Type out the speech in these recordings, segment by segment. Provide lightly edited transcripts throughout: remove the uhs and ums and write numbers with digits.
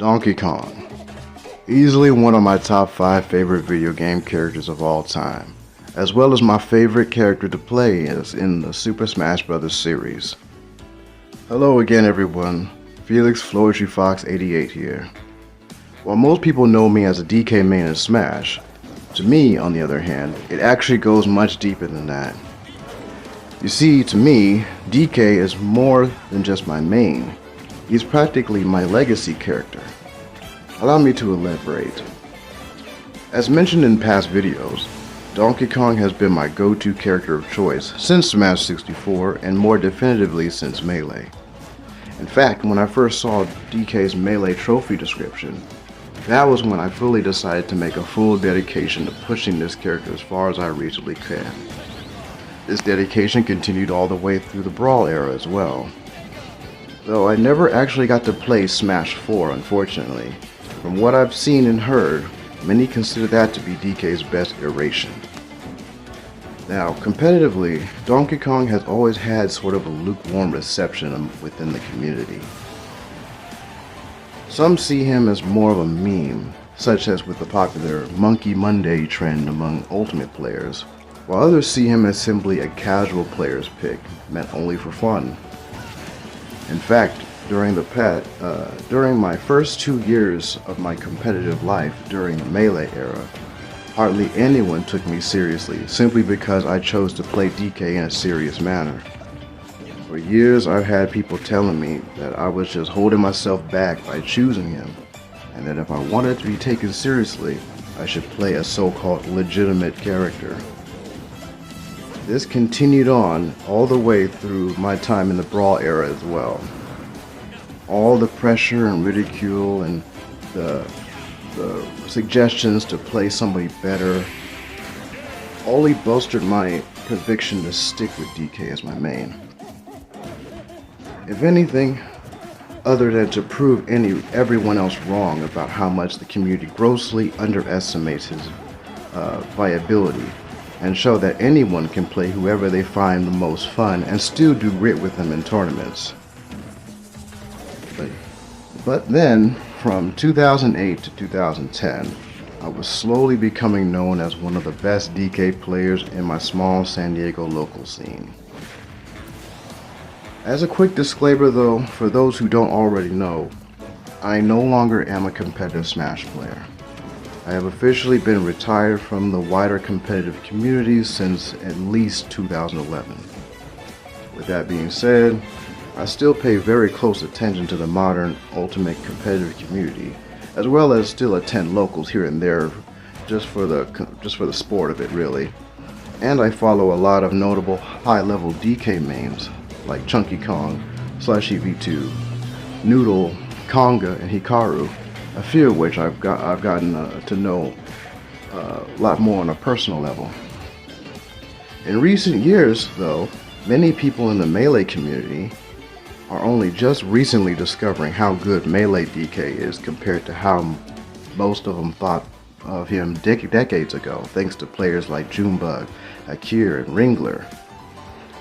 Donkey Kong. Easily one of my top 5 favorite video game characters of all time, as well as my favorite character to play as in the Super Smash Bros. Series. Hello again everyone, DanteFloetry Fox 88 here. While most people know me as a DK main in Smash, to me, on the other hand, it actually goes much deeper than that. You see, to me, DK is more than just my main. He's practically my legacy character. Allow me to elaborate. As mentioned in past videos, Donkey Kong has been my go-to character of choice since Smash 64 and more definitively since Melee. In fact, when I first saw DK's Melee trophy description, that was when I fully decided to make a full dedication to pushing this character as far as I reasonably can. This dedication continued all the way through the Brawl era as well. Though I never actually got to play Smash 4, unfortunately. From what I've seen and heard, many consider that to be DK's best iteration. Now, competitively, Donkey Kong has always had sort of a lukewarm reception within the community. Some see him as more of a meme, such as with the popular Monkey Monday trend among Ultimate players, while others see him as simply a casual player's pick, meant only for fun. In fact, during my first 2 years of my competitive life during the Melee era, hardly anyone took me seriously simply because I chose to play DK in a serious manner. For years I've had people telling me that I was just holding myself back by choosing him, and that if I wanted to be taken seriously, I should play a so-called legitimate character. This continued on all the way through my time in the Brawl era as well. All the pressure and ridicule and the suggestions to play somebody better only bolstered my conviction to stick with DK as my main. If anything, other than to prove everyone else wrong about how much the community grossly underestimates his viability, and show that anyone can play whoever they find the most fun and still do great with them in tournaments. But then, from 2008 to 2010, I was slowly becoming known as one of the best DK players in my small San Diego local scene. As a quick disclaimer though, for those who don't already know, I no longer am a competitive Smash player. I have officially been retired from the wider competitive community since at least 2011. With that being said, I still pay very close attention to the modern Ultimate competitive community, as well as still attend locals here and there just for the sport of it really. And I follow a lot of notable high-level DK mains like Chunky Kong, Slushy V2, Noodle, Conga, and Hikaru, a few of which I've gotten to know a lot more on a personal level. In recent years, though, many people in the Melee community are only just recently discovering how good Melee DK is compared to how most of them thought of him decades ago, thanks to players like Junebug, Akir, and Ringler.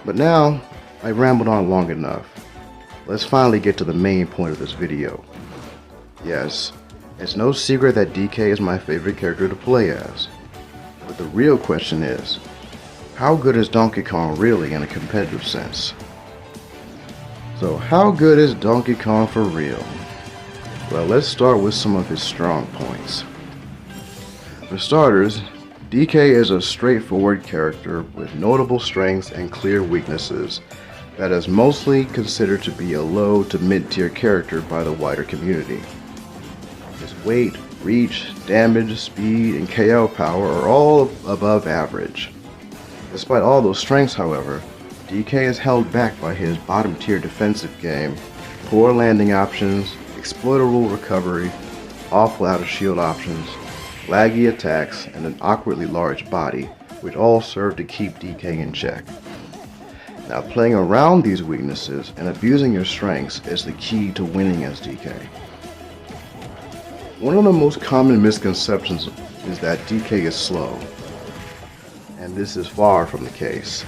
But now, I've rambled on long enough. Let's finally get to the main point of this video. Yes, it's no secret that DK is my favorite character to play as. But the real question is, how good is Donkey Kong really in a competitive sense? So how good is Donkey Kong for real? Well, let's start with some of his strong points. For starters, DK is a straightforward character with notable strengths and clear weaknesses that is mostly considered to be a low to mid-tier character by the wider community. His weight, reach, damage, speed, and KO power are all above average. Despite all those strengths, however, DK is held back by his bottom-tier defensive game, poor landing options, exploitable recovery, awful out-of-shield options, laggy attacks, and an awkwardly large body, which all serve to keep DK in check. Now, playing around these weaknesses and abusing your strengths is the key to winning as DK. One of the most common misconceptions is that DK is slow, and this is far from the case.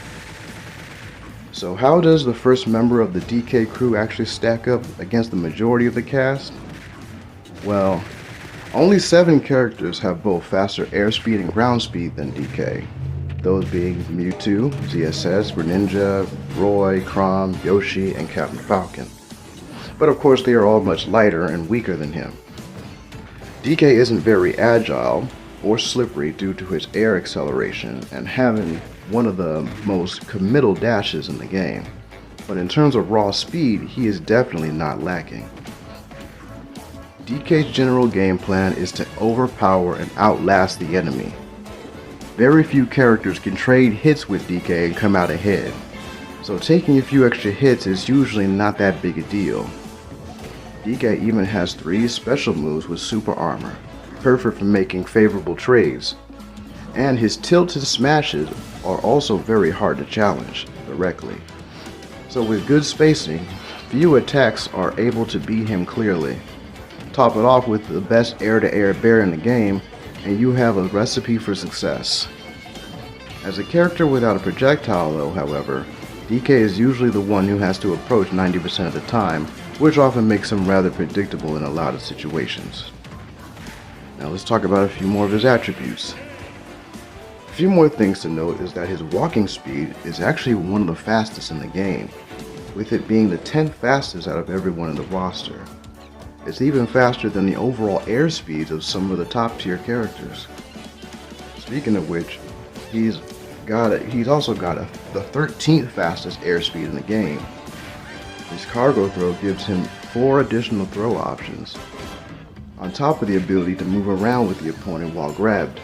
So how does the first member of the DK crew actually stack up against the majority of the cast? Well, only 7 characters have both faster airspeed and ground speed than DK, those being Mewtwo, ZSS, Greninja, Roy, Chrom, Yoshi, and Captain Falcon. But of course they are all much lighter and weaker than him. DK isn't very agile or slippery due to his air acceleration and having one of the most committal dashes in the game, but in terms of raw speed, he is definitely not lacking. DK's general game plan is to overpower and outlast the enemy. Very few characters can trade hits with DK and come out ahead, so taking a few extra hits is usually not that big a deal. DK even has 3 special moves with super armor, perfect for making favorable trades, and his tilted smashes are also very hard to challenge directly. So with good spacing, few attacks are able to beat him clearly. Top it off with the best air-to-air bear in the game, and you have a recipe for success. As a character without a projectile though, however, DK is usually the one who has to approach 90% of the time, which often makes him rather predictable in a lot of situations. Now let's talk about a few more of his attributes. A few more things to note is that his walking speed is actually one of the fastest in the game, with it being the 10th fastest out of everyone in the roster. It's even faster than the overall air speeds of some of the top tier characters. Speaking of which, he's also got the 13th fastest airspeed in the game. His cargo throw gives him 4 additional throw options, on top of the ability to move around with the opponent while grabbed,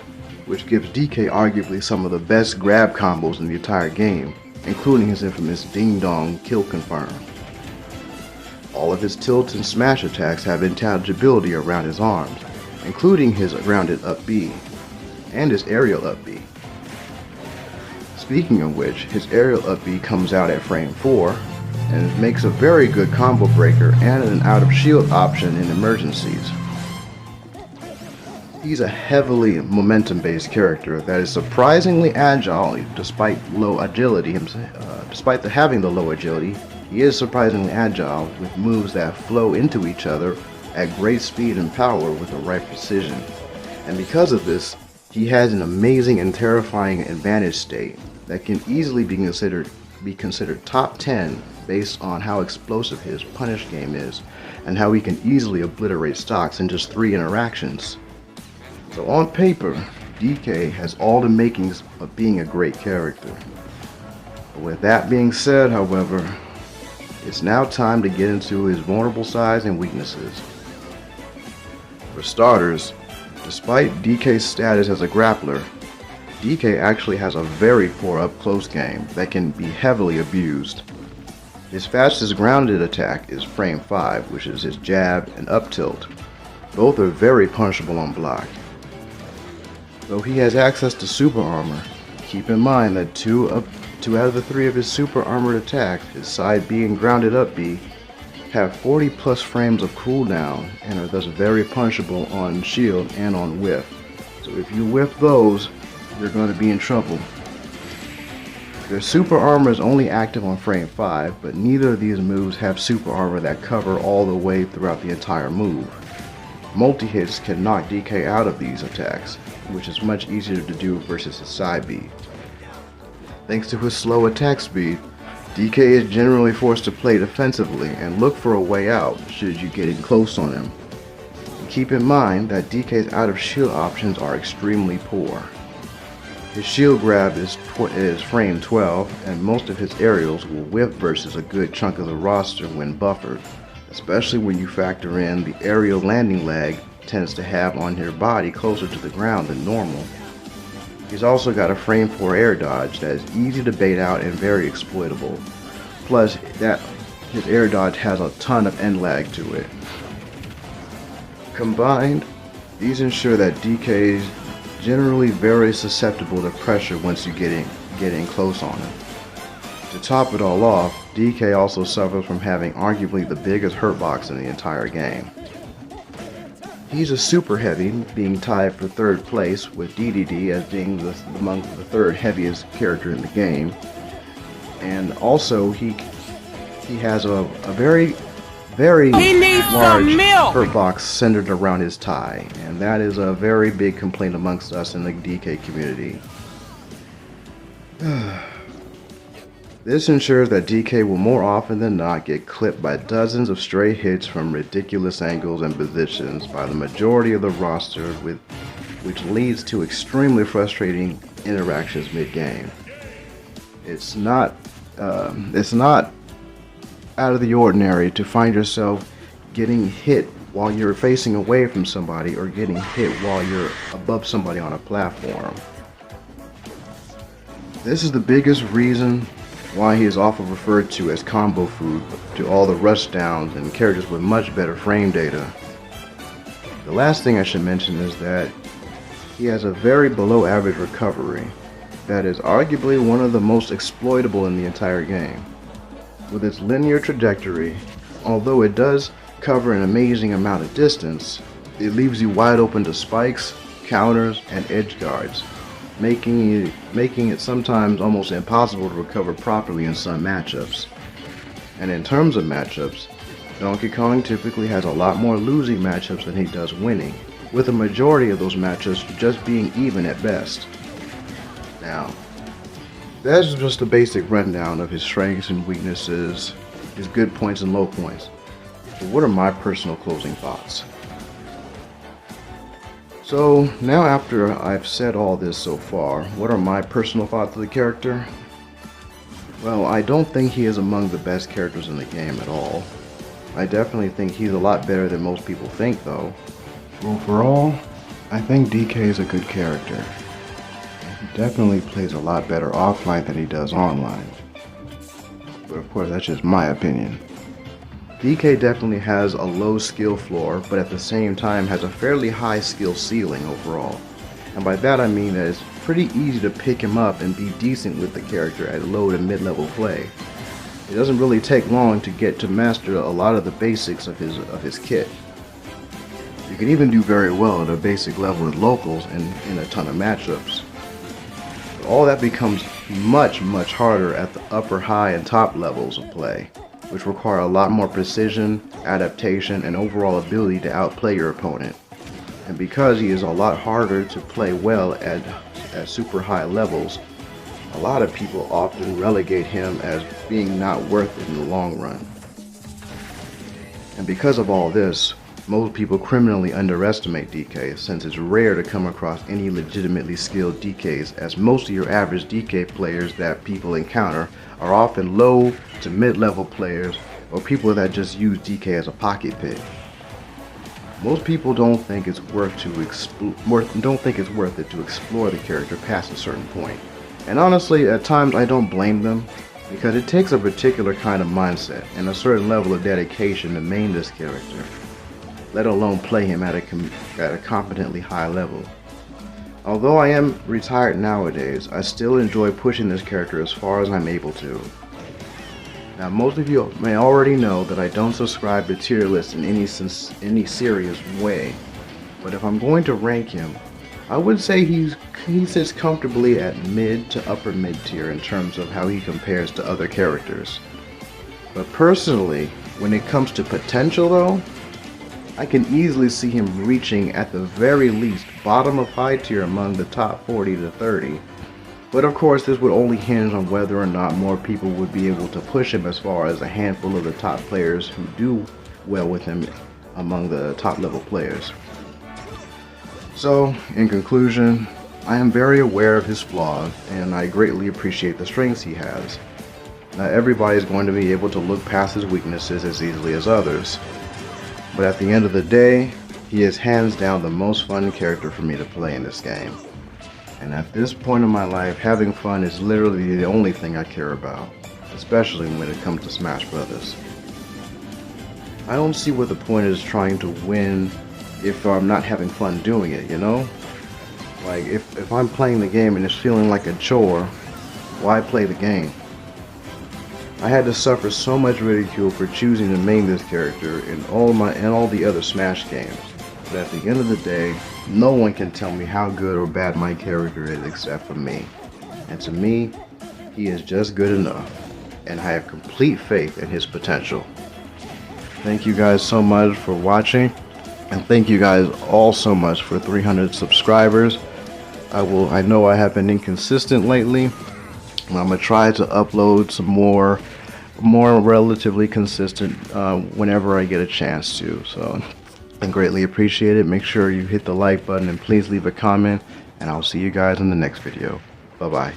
which gives DK arguably some of the best grab combos in the entire game, including his infamous Ding Dong Kill Confirm. All of his tilt and smash attacks have intelligibility around his arms, including his grounded up B and his aerial up B. Speaking of which, his aerial up B comes out at frame 4 and makes a very good combo breaker and an out of shield option in emergencies. He's a heavily momentum based character that is surprisingly agile despite low agility. Despite having the low agility, he is surprisingly agile with moves that flow into each other at great speed and power with the right precision. And because of this, he has an amazing and terrifying advantage state that can easily be considered top 10 based on how explosive his punish game is and how he can easily obliterate stocks in just 3 interactions. So on paper, DK has all the makings of being a great character. But with that being said, however, it's now time to get into his vulnerable sides and weaknesses. For starters, despite DK's status as a grappler, DK actually has a very poor up-close game that can be heavily abused. His fastest grounded attack is frame 5, which is his jab and up tilt. Both are very punishable on block. Though he has access to super armor, keep in mind that 2 out of the 3 of his super armored attacks, his side B and grounded up B, have 40 plus frames of cooldown and are thus very punishable on shield and on whiff. So if you whiff those, you're going to be in trouble. Their super armor is only active on frame 5, but neither of these moves have super armor that cover all the way throughout the entire move. Multi-hits can knock DK out of these attacks, which is much easier to do versus his side B. Thanks to his slow attack speed, DK is generally forced to play defensively and look for a way out should you get in close on him. And keep in mind that DK's out of shield options are extremely poor. His shield grab is frame 12, and most of his aerials will whiff versus a good chunk of the roster when buffered, especially when you factor in the aerial landing lag tends to have on your body closer to the ground than normal. He's also got a frame 4 air dodge that is easy to bait out and very exploitable. Plus, his air dodge has a ton of end lag to it. Combined, these ensure that DK is generally very susceptible to pressure once you get in close on him. To top it all off, DK also suffers from having arguably the biggest hurt box in the entire game. He's a super heavy, being tied for 3rd place with DDD as being among the 3rd heaviest character in the game. And also he has a very very large hurt box centered around his tie, and that is a very big complaint amongst us in the DK community. This ensures that DK will more often than not get clipped by dozens of stray hits from ridiculous angles and positions by the majority of the roster, which leads to extremely frustrating interactions mid-game. It's not out of the ordinary to find yourself getting hit while you're facing away from somebody or getting hit while you're above somebody on a platform. This is the biggest reason why he is often referred to as combo food to all the rush downs and characters with much better frame data. The last thing I should mention is that he has a very below average recovery that is arguably one of the most exploitable in the entire game. With its linear trajectory, although it does cover an amazing amount of distance, it leaves you wide open to spikes, counters, and edge guards, making it sometimes almost impossible to recover properly in some matchups. And in terms of matchups, Donkey Kong typically has a lot more losing matchups than he does winning, with a majority of those matchups just being even at best. Now, that's just a basic rundown of his strengths and weaknesses, his good points and low points. So what are my personal closing thoughts? So now after I've said all this so far, what are my personal thoughts of the character? Well, I don't think he is among the best characters in the game at all. I definitely think he's a lot better than most people think though. Overall, I think DK is a good character. He definitely plays a lot better offline than he does online. But of course, that's just my opinion. DK definitely has a low skill floor, but at the same time has a fairly high skill ceiling overall. And by that I mean that it's pretty easy to pick him up and be decent with the character at low to mid-level play. It doesn't really take long to get to master a lot of the basics of his kit. You can even do very well at a basic level with locals and in a ton of matchups. All that becomes much harder at the upper, high, and top levels of play, which require a lot more precision, adaptation, and overall ability to outplay your opponent. And because he is a lot harder to play well at super high levels, a lot of people often relegate him as being not worth it in the long run. And because of all this, most people criminally underestimate DK, since it's rare to come across any legitimately skilled DKs, as most of your average DK players that people encounter are often low to mid-level players or people that just use DK as a pocket pick. Most people don't think it's worth it to explore the character past a certain point. And honestly, at times I don't blame them, because it takes a particular kind of mindset and a certain level of dedication to main this character, let alone play him at a competently high level. Although I am retired nowadays, I still enjoy pushing this character as far as I'm able to. Now, most of you may already know that I don't subscribe to tier lists in any serious way, but if I'm going to rank him, I would say he sits comfortably at mid to upper mid tier in terms of how he compares to other characters. But personally, when it comes to potential though, I can easily see him reaching at the very least bottom of high tier among the top 40 to 30. But of course this would only hinge on whether or not more people would be able to push him as far as a handful of the top players who do well with him among the top level players. So in conclusion, I am very aware of his flaws and I greatly appreciate the strengths he has. Not everybody is going to be able to look past his weaknesses as easily as others. But at the end of the day, he is hands down the most fun character for me to play in this game. And at this point in my life, having fun is literally the only thing I care about, especially when it comes to Smash Brothers. I don't see what the point is trying to win if I'm not having fun doing it, you know? Like, if I'm playing the game and it's feeling like a chore, why play the game? I had to suffer so much ridicule for choosing to main this character in all the other Smash games, but at the end of the day, no one can tell me how good or bad my character is except for me. And to me, he is just good enough, and I have complete faith in his potential. Thank you guys so much for watching, and thank you guys all so much for 300 subscribers. I know I have been inconsistent lately. I'm gonna try to upload some more relatively consistent whenever I get a chance to. So I greatly appreciate it. Make sure you hit the like button and please leave a comment, and I'll see you guys in the next video. Bye bye.